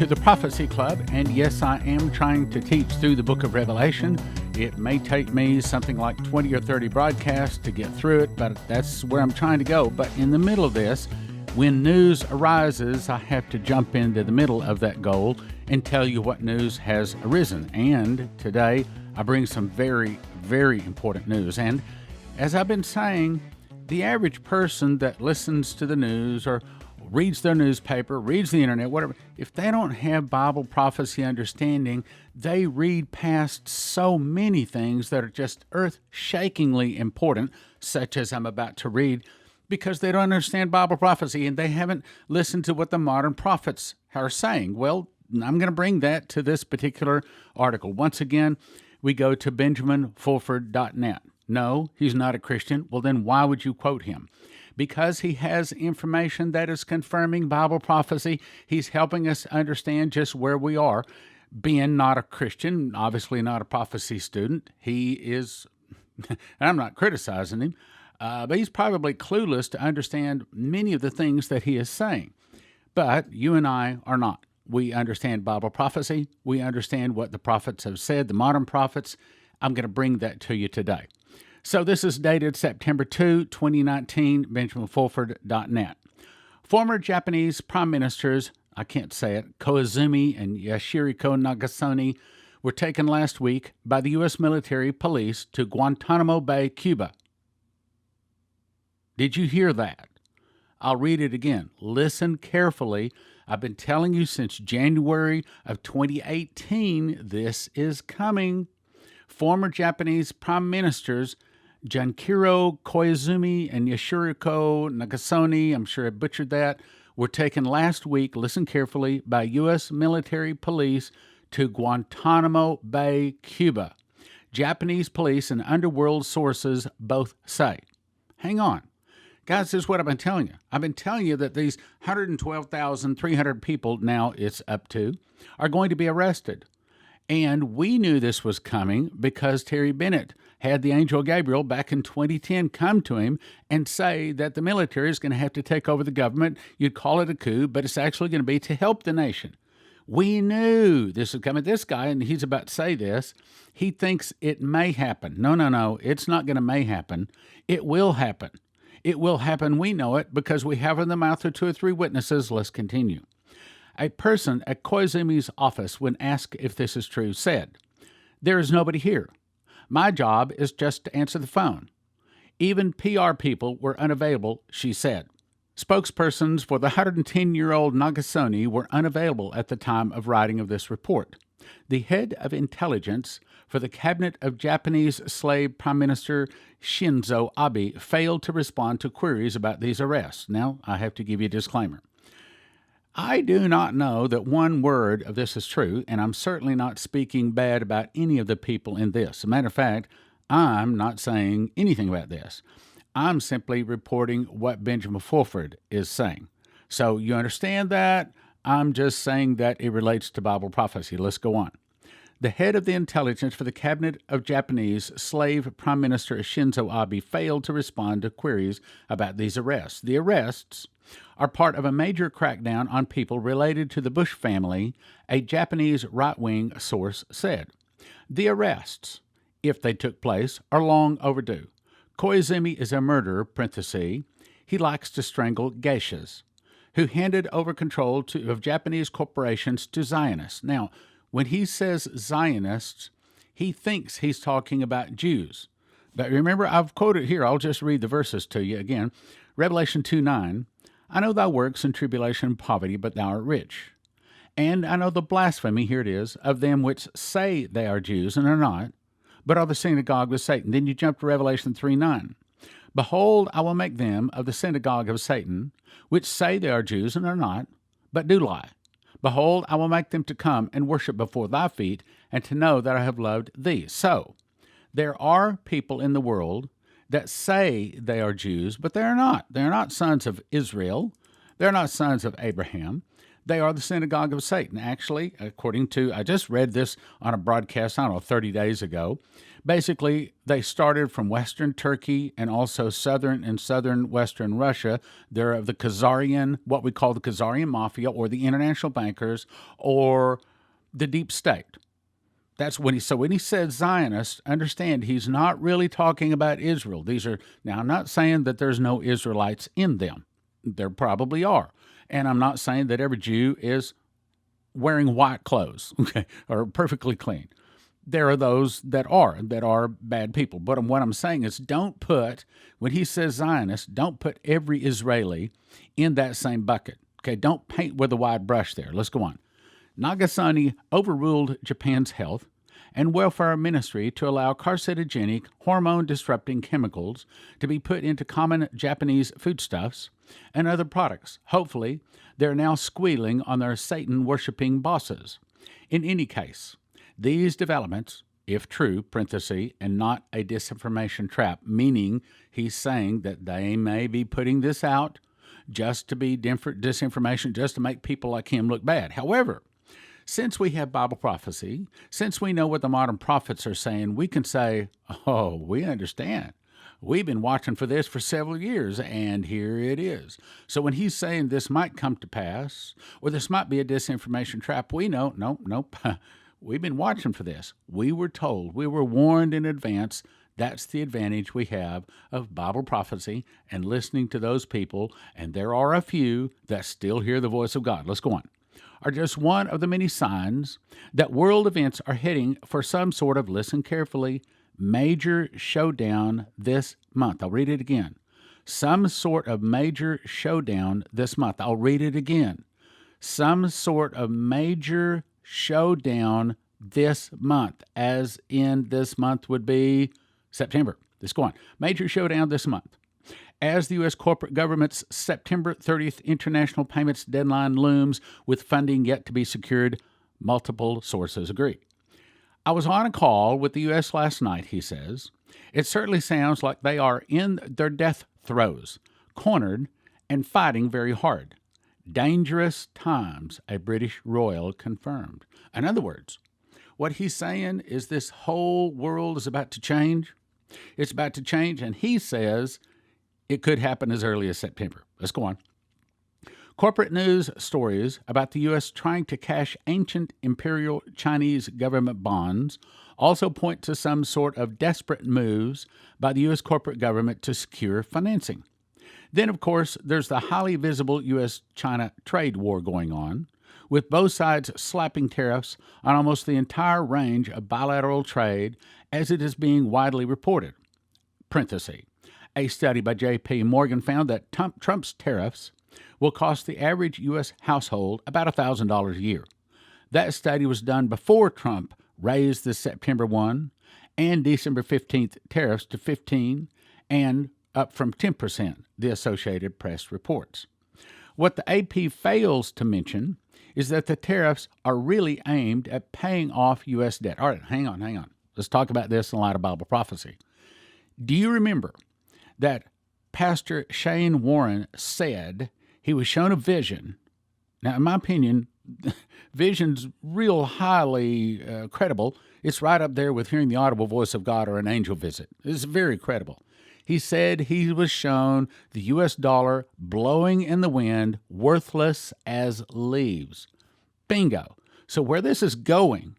to the Prophecy Club, and yes, I am trying to teach through the book of Revelation. It may take me something like 20 or 30 broadcasts to get through it, but that's where I'm trying to go. But in the middle of this, when news arises, I have to jump into the middle of that goal and tell you what news has arisen. And today, I bring some very, very important news. And as I've been saying, the average person that listens to the news or reads their newspaper, reads the internet, whatever, if they don't have Bible prophecy understanding, they read past so many things that are just earth-shakingly important, such as I'm about to read, because they don't understand Bible prophecy and they haven't listened to what the modern prophets are saying. Well, I'm going to bring that to this particular article. Once again, we go to benjaminfulford.net. No, he's not a Christian. Well, then why would you quote him? Because he has information that is confirming Bible prophecy. He's helping us understand just where we are. Being not a Christian, obviously not a prophecy student, he is, and I'm not criticizing him, but he's probably clueless to understand many of the things that he is saying. But you and I are not. We understand Bible prophecy. We understand what the prophets have said, the modern prophets. I'm going to bring that to you today. So this is dated September 2, 2019, benjaminfulford.net. Former Japanese prime ministers, I can't say it, Koizumi and Yashiriko Nagasone, were taken last week by the U.S. military police to Guantanamo Bay, Cuba. Did you hear that? I'll read it again. Listen carefully. I've been telling you since January of 2018, this is coming. Former Japanese prime ministers Junichiro Koizumi and Yashiriko Nagasone, I'm sure I butchered that, were taken last week, listen carefully, by U.S. military police to Guantanamo Bay, Cuba. Japanese police and underworld sources both say. Hang on. Guys, this is what I've been telling you. I've been telling you that these 112,300 people, now it's up to, are going to be arrested. And we knew this was coming because Terry Bennett had the angel Gabriel back in 2010 come to him and say that the military is going to have to take over the government. You'd call it a coup, but it's actually going to be to help the nation. We knew this was coming. This guy, and he's about to say this, he thinks it may happen. No, it's not going to may happen. It will happen. It will happen. We know it because we have in the mouth of 2 or 3 witnesses. Let's continue. A person at Koizumi's office, when asked if this is true, said, "There is nobody here. My job is just to answer the phone. Even PR people were unavailable," she said. Spokespersons for the 110-year-old Nagasone were unavailable at the time of writing of this report. The head of intelligence for the cabinet of Japanese slave Prime Minister Shinzo Abe failed to respond to queries about these arrests. Now, I have to give you a disclaimer. I do not know that one word of this is true, and I'm certainly not speaking bad about any of the people in this. As a matter of fact, I'm not saying anything about this. I'm simply reporting what Benjamin Fulford is saying. So you understand that? I'm just saying that it relates to Bible prophecy. Let's go on. The head of the intelligence for the cabinet of Japanese slave Prime Minister Shinzo Abe failed to respond to queries about these arrests. The arrests are part of a major crackdown on people related to the Bush family, a Japanese right-wing source said. The arrests, if they took place, are long overdue. Koizumi is a murderer, parenthesis, he likes to strangle geishas, who handed over control of Japanese corporations to Zionists. Now, when he says Zionists, he thinks he's talking about Jews. But remember, I've quoted here, I'll just read the verses to you again. Revelation 2:9, I know thy works and tribulation and poverty, but thou art rich. And I know the blasphemy, here it is, of them which say they are Jews and are not, but are the synagogue of Satan. Then you jump to Revelation 3:9. Behold, I will make them of the synagogue of Satan, which say they are Jews and are not, but do lie. Behold, I will make them to come and worship before thy feet, and to know that I have loved thee. So, there are people in the world that say they are Jews, but they are not. They are not sons of Israel. They're not sons of Abraham. They are the synagogue of Satan. Actually, according to, I just read this on a broadcast, I don't know, 30 days ago. Basically, they started from Western Turkey and also southern and southern Western Russia. They're of the Khazarian, what we call the Khazarian Mafia, or the international bankers, or the deep state. That's when when he says Zionists, understand he's not really talking about Israel. These are, now I'm not saying that there's no Israelites in them. There probably are. And I'm not saying that every Jew is wearing white clothes, okay, or perfectly clean. There are those that are bad people. But what I'm saying is, don't put, when he says Zionist, don't put every Israeli in that same bucket. Okay, don't paint with a wide brush there. Let's go on. Nagasaki overruled Japan's health and welfare ministry to allow carcinogenic, hormone-disrupting chemicals to be put into common Japanese foodstuffs and other products. Hopefully, they're now squealing on their Satan-worshipping bosses. In any case, these developments, if true, parenthesis, and not a disinformation trap, meaning he's saying that they may be putting this out just to be disinformation, just to make people like him look bad. However, since we have Bible prophecy, since we know what the modern prophets are saying, we can say, oh, we understand. We've been watching for this for several years, and here it is. So when he's saying this might come to pass, or this might be a disinformation trap, we know, nope. We've been watching for this. We were told, we were warned in advance. That's the advantage we have of Bible prophecy and listening to those people, and there are a few that still hear the voice of God. Let's go on. Are just one of the many signs that world events are heading for some sort of, listen carefully, major showdown this month. I'll read it again. Some sort of major showdown this month. I'll read it again. Some sort of major showdown this month, as in this month would be September. Let's go on. Major showdown this month. As the U.S. corporate government's September 30th international payments deadline looms with funding yet to be secured, multiple sources agree. I was on a call with the U.S. last night, he says. It certainly sounds like they are in their death throes, cornered and fighting very hard. Dangerous times, a British royal confirmed. In other words, what he's saying is this whole world is about to change. It's about to change, and he says it could happen as early as September. Let's go on. Corporate news stories about the U.S. trying to cash ancient imperial Chinese government bonds also point to some sort of desperate moves by the U.S. corporate government to secure financing. Then, of course, there's the highly visible U.S.-China trade war going on, with both sides slapping tariffs on almost the entire range of bilateral trade as it is being widely reported. Parenthesis. A study by J.P. Morgan found that Trump's tariffs will cost the average U.S. household about $1,000 a year. That study was done before Trump raised the September 1 and December 15th tariffs to 15% and up from 10%, the Associated Press reports. What the AP fails to mention is that the tariffs are really aimed at paying off U.S. debt. All right, hang on. Let's talk about this in light of Bible prophecy. Do you remember that Pastor Shane Warren said he was shown a vision? Now, in my opinion, vision's real highly credible. It's right up there with hearing the audible voice of God or an angel visit. It's very credible. He said he was shown the U.S. dollar blowing in the wind, worthless as leaves. Bingo. So where this is going,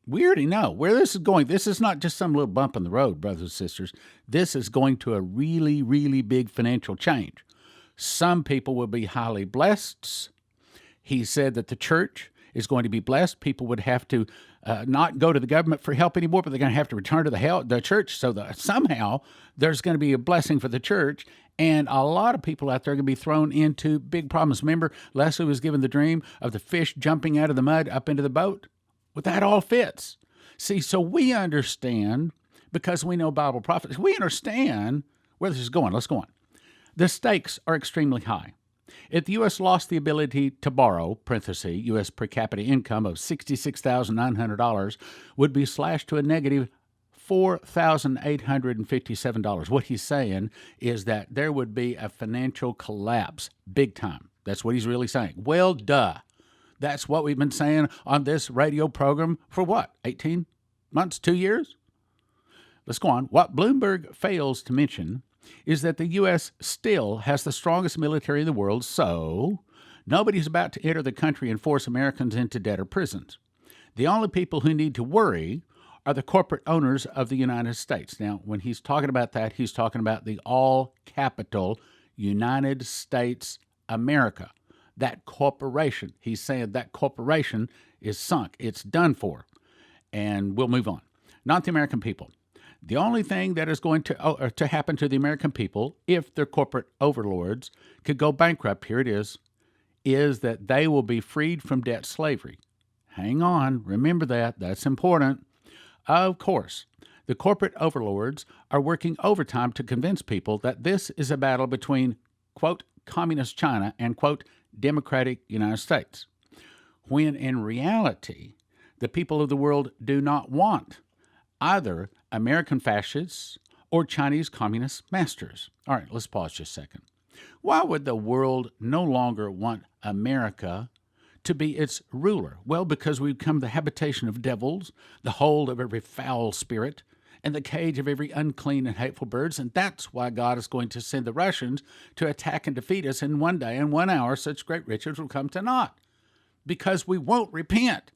we already know where this is going. This is not just some little bump in the road, brothers and sisters. This is going to a really, really big financial change. Some people will be highly blessed. He said that the church is going to be blessed. People would have to not go to the government for help anymore, but they're going to have to return to the church. So somehow there's going to be a blessing for the church. And a lot of people out there are going to be thrown into big problems. Remember, Leslie was given the dream of the fish jumping out of the mud up into the boat? Well, that all fits. See, so we understand, because we know Bible prophecy, we understand where this is going. Let's go on. The stakes are extremely high. If the U.S. lost the ability to borrow, parenthesis, U.S. per capita income of $66,900 would be slashed to a negative $4,857. What he's saying is that there would be a financial collapse, big time. That's what he's really saying. Well, duh. That's what we've been saying on this radio program for what, 18 months, 2 years? Let's go on. What Bloomberg fails to mention is that the U.S. still has the strongest military in the world, so nobody's about to enter the country and force Americans into debtor prisons. The only people who need to worry are the corporate owners of the United States. Now, when he's talking about that, he's talking about the all-capital United States America. That corporation, he's saying that corporation is sunk. It's done for. And we'll move on. Not the American people. The only thing that is going to happen to the American people, if their corporate overlords could go bankrupt, here it is that they will be freed from debt slavery. Hang on, remember that. That's important. Of course, the corporate overlords are working overtime to convince people that this is a battle between, quote, communist China and, quote, democratic United States, when in reality, the people of the world do not want either American fascists or Chinese communist masters. All right, let's pause just a second. Why would the world no longer want America to be its ruler? Well, because we've become the habitation of devils, the hold of every foul spirit, and the cage of every unclean and hateful birds, and that's why God is going to send the Russians to attack and defeat us in 1 day and 1 hour. Such great riches will come to naught, because we won't repent.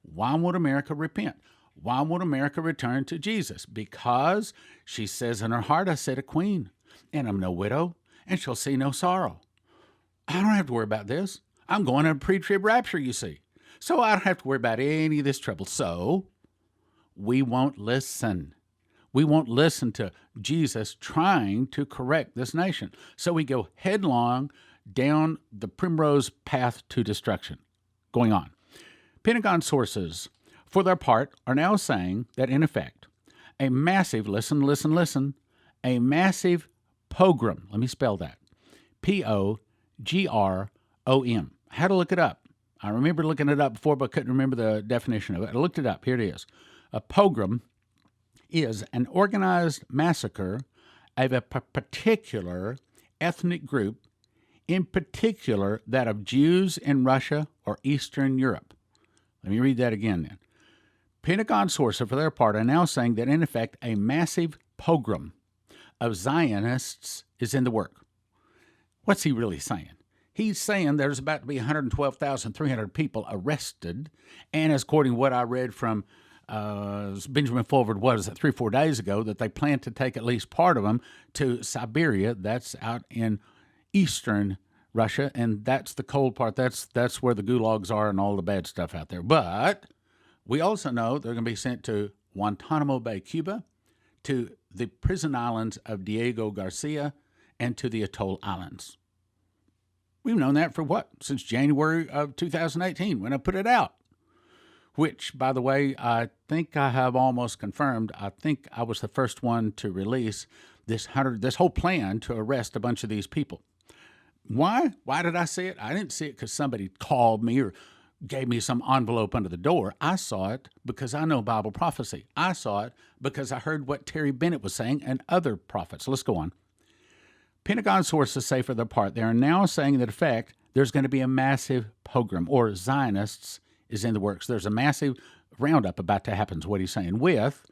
Why won't America repent? Why won't America return to Jesus? Because she says in her heart, I said a queen, and I'm no widow, and shall see no sorrow. I don't have to worry about this. I'm going to a pre-trib rapture, you see. So I don't have to worry about any of this trouble. So we won't listen. We won't listen to Jesus trying to correct this nation. So we go headlong down the primrose path to destruction. Going on. Pentagon sources, for their part, are now saying that, in effect, a massive, listen, a massive pogrom, let me spell that, Pogrom. I had to look it up. I remember looking it up before, but couldn't remember the definition of it. I looked it up. Here it is. A pogrom is an organized massacre of a particular ethnic group, in particular that of Jews in Russia or Eastern Europe. Let me read that again then. Pentagon sources, for their part, are now saying that, in effect, a massive pogrom of Zionists is in the work. What's he really saying? He's saying there's about to be 112,300 people arrested, and as according to what I read from Benjamin Fulford, what is it, 3 or 4 days ago, that they plan to take at least part of them to Siberia. That's out in eastern Russia, and that's the cold part. That's where the gulags are and all the bad stuff out there. But we also know they're going to be sent to Guantanamo Bay, Cuba, to the prison islands of Diego Garcia, and to the Atoll Islands. We've known that for what? Since January of 2018 when I put it out. Which, by the way, I think I have almost confirmed. I think I was the first one to release this whole plan to arrest a bunch of these people. Why? Why did I see it? I didn't see it because somebody called me or gave me some envelope under the door. I saw it because I know Bible prophecy. I saw it because I heard what Terry Bennett was saying and other prophets. Let's go on. Pentagon sources say, for their part, they are now saying that, in fact, there's going to be a massive pogrom, or Zionists is in the works. There's a massive roundup about to happen, is what he's saying, with,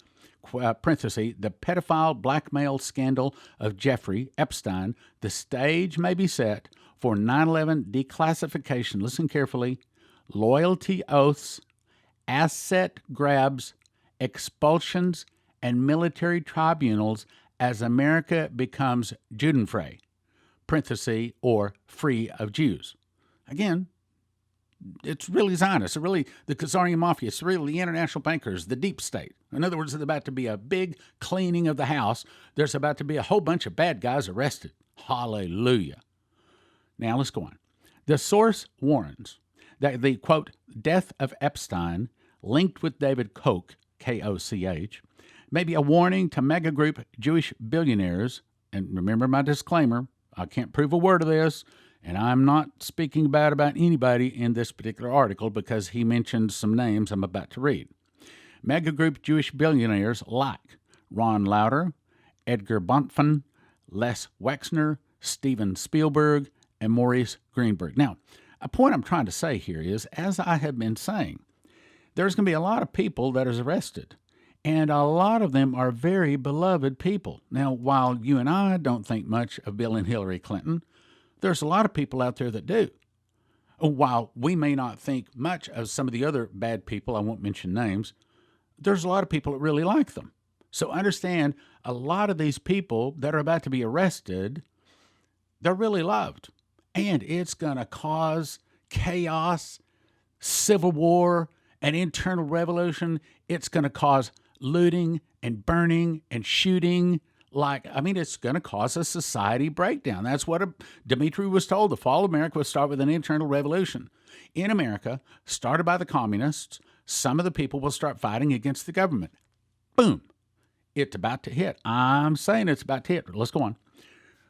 parenthesis, the pedophile blackmail scandal of Jeffrey Epstein. The stage may be set for 9/11 declassification. Listen carefully. Loyalty oaths, asset grabs, expulsions, and military tribunals as America becomes Judenfrei, parenthesis, or free of Jews. Again, it's really Zionists. It's really the Khazarian Mafia. It's really the international bankers, the deep state. In other words, there's about to be a big cleaning of the house. There's about to be a whole bunch of bad guys arrested. Hallelujah. Now let's go on. The source warns that the, quote, death of Epstein, linked with David Koch, K-O-C-H, may be a warning to mega group Jewish billionaires. And remember my disclaimer, I can't prove a word of this, and I'm not speaking bad about anybody in this particular article because he mentioned some names I'm about to read. Mega group Jewish billionaires like Ron Lauder, Edgar Bonfman, Les Wexner, Steven Spielberg, and Maurice Greenberg. Now, A point I'm trying to say here is, as I have been saying, there's going to be a lot of people that is arrested, and a lot of them are very beloved people. Now, while you and I don't think much of Bill and Hillary Clinton, there's a lot of people out there that do. While we may not think much of some of the other bad people, I won't mention names, there's a lot of people that really like them. So understand, a lot of these people that are about to be arrested, they're really loved. And it's going to cause chaos, civil war, an internal revolution. It's going to cause looting and burning and shooting. It's going to cause a society breakdown. That's what Dmitry was told. The fall of America would start with an internal revolution. In America, started by the communists, some of the people will start fighting against the government. Boom. It's about to hit. I'm saying it's about to hit. Let's go on.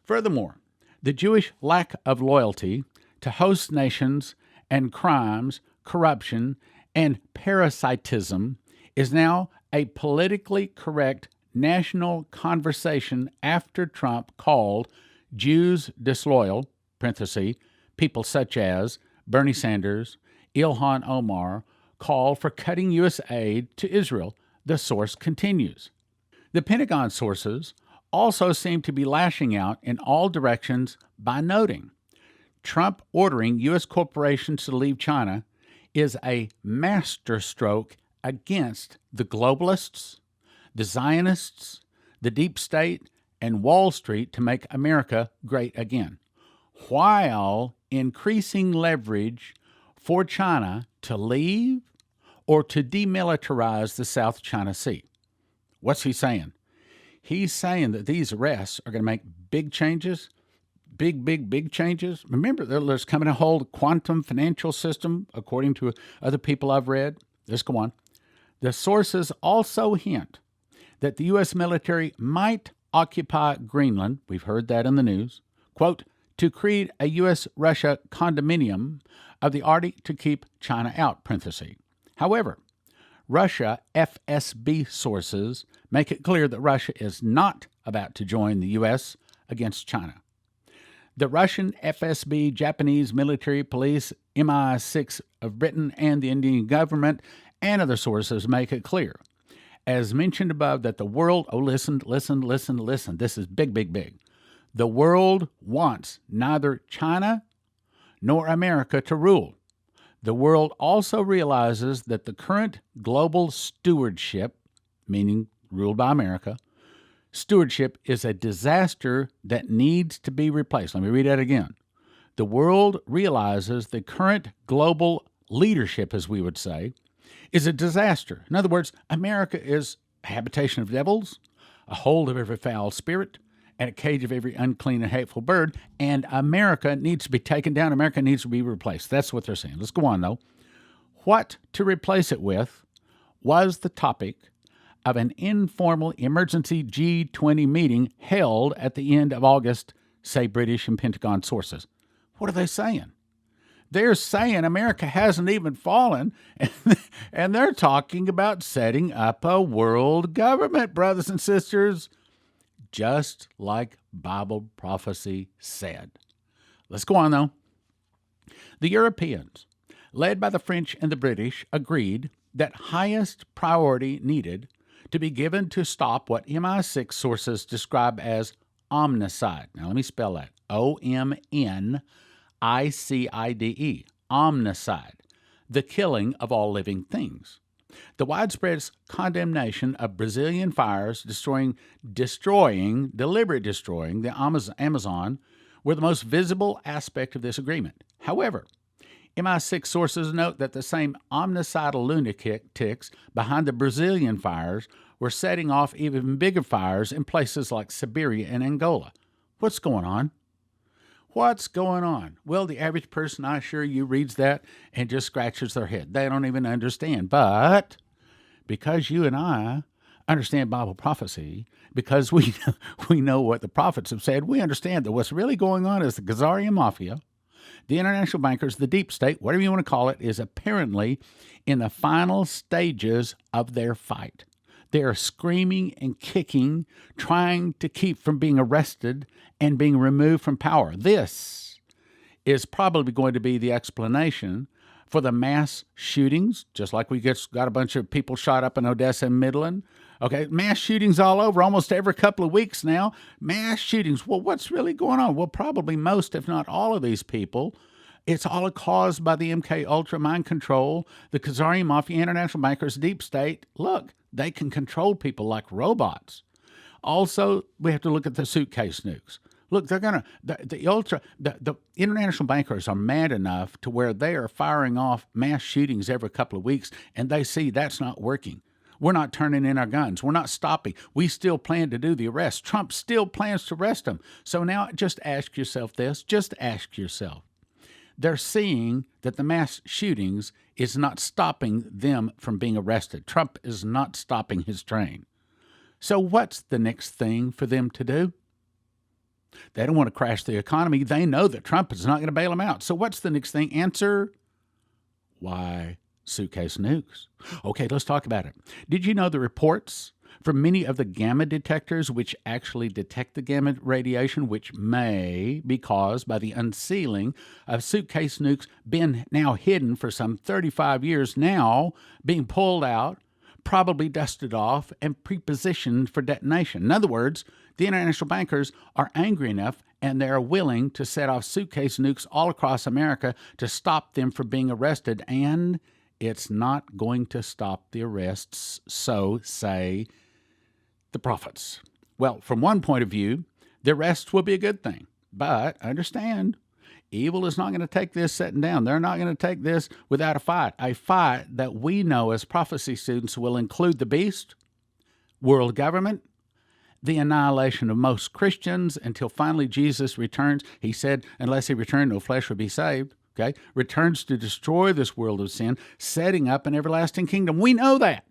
Furthermore, the Jewish lack of loyalty to host nations and crimes, corruption, and parasitism is now a politically correct national conversation after Trump called Jews disloyal, parenthesis, people such as Bernie Sanders, Ilhan Omar, call for cutting U.S. aid to Israel. The source continues. The Pentagon sources also seem to be lashing out in all directions by noting Trump ordering U.S. corporations to leave China is a masterstroke against the globalists, the Zionists, the deep state, and Wall Street to make America great again, while increasing leverage for China to leave or to demilitarize the South China Sea. What's he saying? He's saying that these arrests are going to make big changes, big changes. Remember, there's coming a whole quantum financial system, according to other people I've read. Let's go on. The sources also hint that the U.S. military might occupy Greenland, we've heard that in the news, quote, to create a U.S.-Russia condominium of the Arctic to keep China out, parenthesis. However, Russia FSB sources make it clear that Russia is not about to join the U.S. against China. The Russian FSB, Japanese military police, MI6 of Britain, and the Indian government and other sources make it clear, as mentioned above, that the world, listen, this is big. The world wants neither China nor America to rule. The world also realizes that the current global stewardship, meaning ruled by America, stewardship is a disaster that needs to be replaced. Let me read that again. The world realizes the current global leadership, as we would say, is a disaster. In other words, America is a habitation of devils, a hold of every foul spirit, and a cage of every unclean and hateful bird, and America needs to be taken down. America needs to be replaced. That's what they're saying. Let's go on, though. What to replace it with was the topic of an informal emergency G20 meeting held at the end of August, say British and Pentagon sources. What are they saying? They're saying America hasn't even fallen, and they're talking about setting up a world government, brothers and sisters, just like Bible prophecy said. Let's go on, though. The Europeans, led by the French and the British, agreed that highest priority needed to be given to stop what MI6 sources describe as omnicide. Now, let me spell that. OMNICIDE. Omnicide. The killing of all living things. The widespread condemnation of Brazilian fires deliberately destroying the Amazon were the most visible aspect of this agreement. However, MI6 sources note that the same omnicidal lunatics behind the Brazilian fires were setting off even bigger fires in places like Siberia and Angola. What's going on? What's going on? Well, the average person, I assure you, reads that and just scratches their head. They don't even understand. But because you and I understand Bible prophecy, because we know what the prophets have said, we understand that what's really going on is the Khazarian Mafia, the international bankers, the deep state, whatever you want to call it, is apparently in the final stages of their fight. They are screaming and kicking, trying to keep from being arrested and being removed from power. This is probably going to be the explanation for the mass shootings, just like we got a bunch of people shot up in Odessa and Midland. Okay, mass shootings all over, almost every couple of weeks now. Mass shootings. Well, what's really going on? Well, probably most, if not all of these people, it's all caused by the MK Ultra mind control, the Khazarian Mafia, international bankers, deep state. Look, they can control people like robots. Also, we have to look at the suitcase nukes. Look, they're gonna the international bankers are mad enough to where they are firing off mass shootings every couple of weeks, and they see that's not working. We're not turning in our guns. We're not stopping. We still plan to do the arrest. Trump still plans to arrest them. So now just ask yourself this. Just ask yourself. They're seeing that the mass shootings is not stopping them from being arrested. Trump is not stopping his train. So what's the next thing for them to do? They don't want to crash the economy. They know that Trump is not going to bail them out. So what's the next thing? Answer, why suitcase nukes? Okay, let's talk about it. Did you know the reports from many of the gamma detectors which actually detect the gamma radiation, which may be caused by the unsealing of suitcase nukes, been now hidden for some 35 years, now being pulled out, probably dusted off, and prepositioned for detonation? In other words, the international bankers are angry enough and they're willing to set off suitcase nukes all across America to stop them from being arrested, and it's not going to stop the arrests, so say the prophets. Well, from one point of view, the arrests will be a good thing. But understand, evil is not going to take this sitting down. They're not going to take this without a fight that we know as prophecy students will include the beast, world government, the annihilation of most Christians until finally Jesus returns. He said, unless he returned, no flesh would be saved. Okay, returns to destroy this world of sin, setting up an everlasting kingdom. We know that.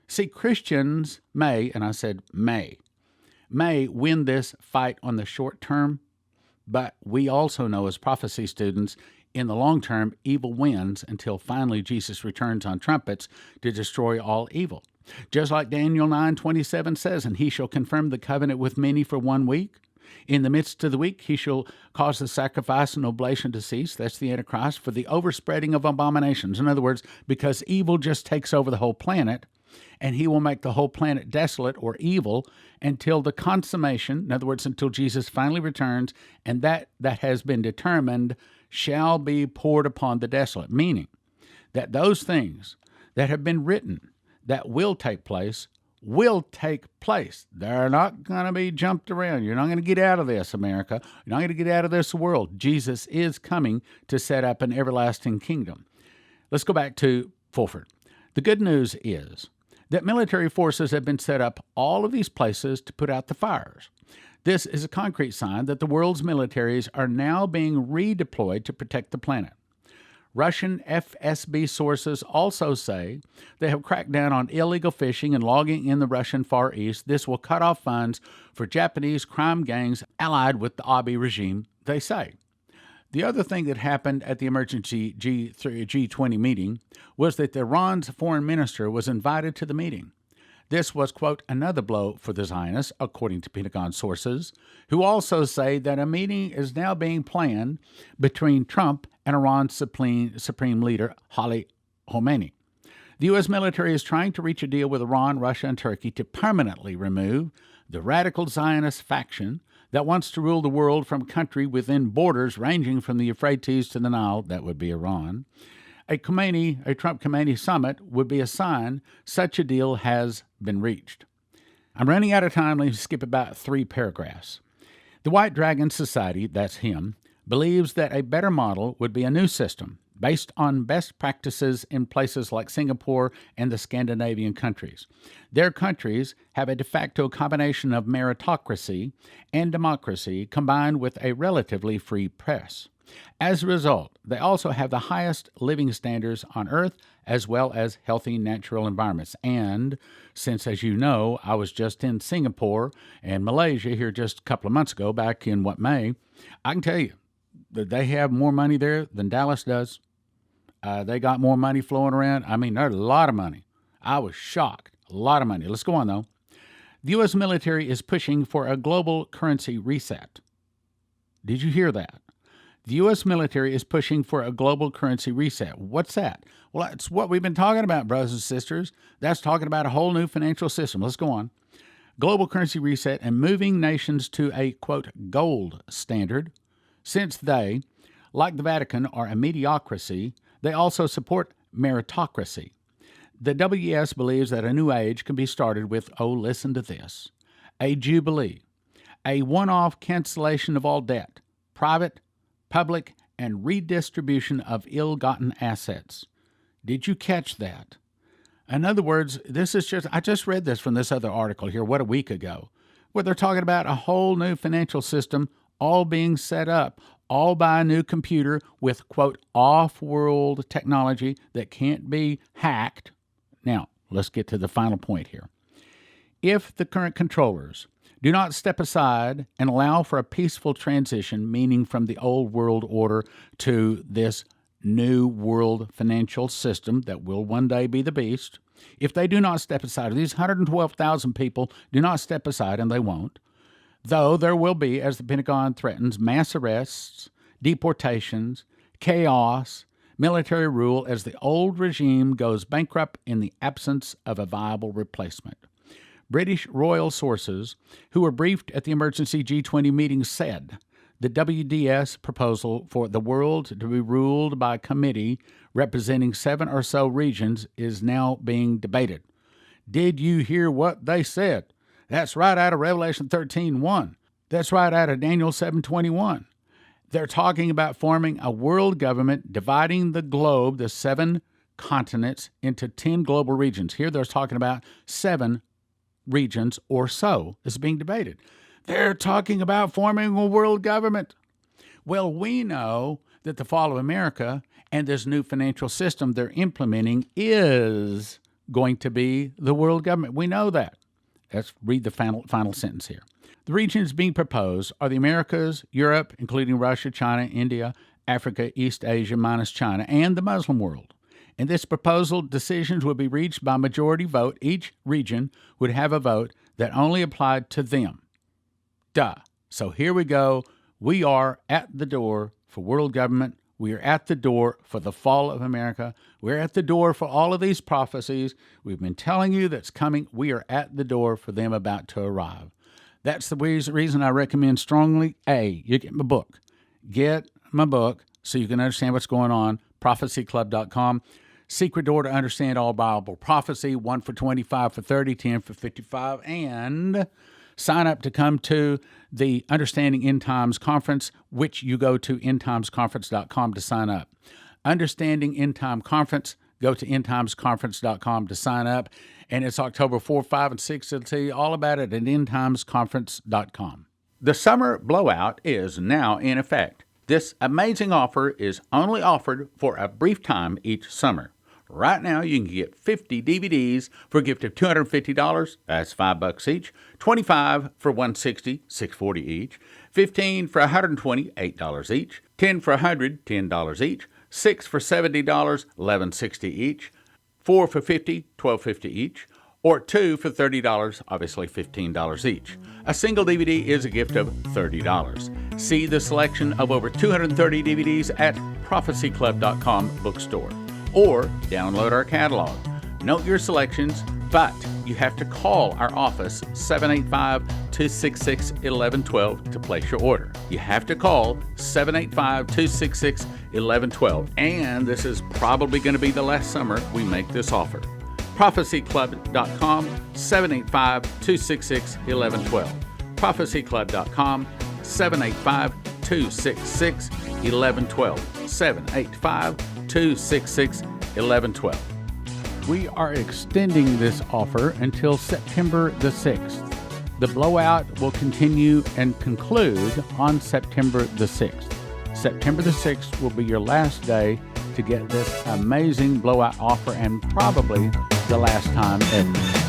See, Christians may, and I said may win this fight on the short term, but we also know as prophecy students, in the long term, evil wins until finally Jesus returns on trumpets to destroy all evil. Just like Daniel 9:27 says, and he shall confirm the covenant with many for 1 week. In the midst of the week, he shall cause the sacrifice and oblation to cease. That's the Antichrist, for the overspreading of abominations. In other words, because evil just takes over the whole planet, and he will make the whole planet desolate or evil until the consummation, in other words, until Jesus finally returns, and that has been determined shall be poured upon the desolate, meaning that those things that have been written that will take place will take place. They're not going to be jumped around. You're not going to get out of this, America. You're not going to get out of this world. Jesus is coming to set up an everlasting kingdom. Let's go back to Fulford. The good news is that military forces have been set up all of these places to put out the fires. This is a concrete sign that the world's militaries are now being redeployed to protect the planet. Russian FSB sources also say they have cracked down on illegal fishing and logging in the Russian Far East. This will cut off funds for Japanese crime gangs allied with the Abe regime, they say. The other thing that happened at the emergency G20 meeting was that Iran's foreign minister was invited to the meeting. This was, quote, another blow for the Zionists, according to Pentagon sources, who also say that a meeting is now being planned between Trump and Iran's supreme leader, Ali Khamenei. The U.S. military is trying to reach a deal with Iran, Russia, and Turkey to permanently remove the radical Zionist faction that wants to rule the world from a country within borders ranging from the Euphrates to the Nile, that would be Iran. A Trump-Khamenei summit would be a sign such a deal has been reached. I'm running out of time. Let me skip about 3 paragraphs. The White Dragon Society, that's him, believes that a better model would be a new system based on best practices in places like Singapore and the Scandinavian countries. Their countries have a de facto combination of meritocracy and democracy combined with a relatively free press. As a result, they also have the highest living standards on Earth as well as healthy natural environments. And since, as you know, I was just in Singapore and Malaysia here just a couple of months ago, back in May, I can tell you that they have more money there than Dallas does. They got more money flowing around. I mean, there's a lot of money. I was shocked. A lot of money. Let's go on, though. The U.S. military is pushing for a global currency reset. Did you hear that? The U.S. military is pushing for a global currency reset. What's that? Well, that's what we've been talking about, brothers and sisters. That's talking about a whole new financial system. Let's go on. Global currency reset and moving nations to a, quote, gold standard. Since they, like the Vatican, are a mediocrity, they also support meritocracy. The WES believes that a new age can be started with, oh, listen to this, a jubilee, a one-off cancellation of all debt, private, public, and redistribution of ill-gotten assets. Did you catch that? In other words, I just read this from this other article here, a week ago, where they're talking about a whole new financial system all being set up, all by a new computer with, quote, off-world technology that can't be hacked. Now, let's get to the final point here. If the current controllers do not step aside and allow for a peaceful transition, meaning from the old world order to this new world financial system that will one day be the beast, if they do not step aside, these 112,000 people do not step aside, and they won't, though there will be, as the Pentagon threatens, mass arrests, deportations, chaos, military rule as the old regime goes bankrupt in the absence of a viable replacement. British royal sources who were briefed at the emergency G20 meeting said the WDS proposal for the world to be ruled by a committee representing 7 or so regions is now being debated. Did you hear what they said? That's right out of Revelation 13:1. That's right out of Daniel 7:21. They're talking about forming a world government, dividing the globe, the 7 continents, into 10 global regions. Here they're talking about 7 regions or so is being debated. They're talking about forming a world government. Well, we know that the fall of America and this new financial system they're implementing is going to be the world government. We know that. Let's read the final sentence here. The regions being proposed are the Americas, Europe, including Russia, China, India, Africa, East Asia minus China, and the Muslim world. In this proposal, decisions would be reached by majority vote. Each region would have a vote that only applied to them. So here we go. We are at the door for world government. We are at the door for the fall of America. We're at the door for all of these prophecies. We've been telling you that's coming. We are at the door for them about to arrive. That's the reason I recommend strongly, you get my book. Get my book so you can understand what's going on, prophecyclub.com. Secret Door to Understand All Bible Prophecy, 1 for 25 for 30, 10 for 55, and sign up to come to the Understanding End Times Conference, which you go to endtimesconference.com to sign up. Understanding End Time Conference, go to endtimesconference.com to sign up, and it's October 4, 5, and 6. I'll tell you all about it at endtimesconference.com. The summer blowout is now in effect. This amazing offer is only offered for a brief time each summer. Right now, you can get 50 DVDs for a gift of $250. That's $5 each. 25 for $160, $640 each. 15 for $120, $8 each. 10 for $100, $10 each. 6 for $70, $11.60 each. 4 for $50, $12.50 each. Or 2 for $30, obviously $15 each. A single DVD is a gift of $30. See the selection of over 230 DVDs at prophecyclub.com bookstore. Or download our catalog. Note your selections, but you have to call our office 785-266-1112 to place your order. You have to call 785-266-1112, and this is probably going to be the last summer we make this offer. prophecyclub.com, 785-266-1112. prophecyclub.com, 785-266-1112. 785-266-1112. We are extending this offer until September the 6th. The blowout will continue and conclude on September the 6th. September the 6th will be your last day to get this amazing blowout offer, and probably the last time ever.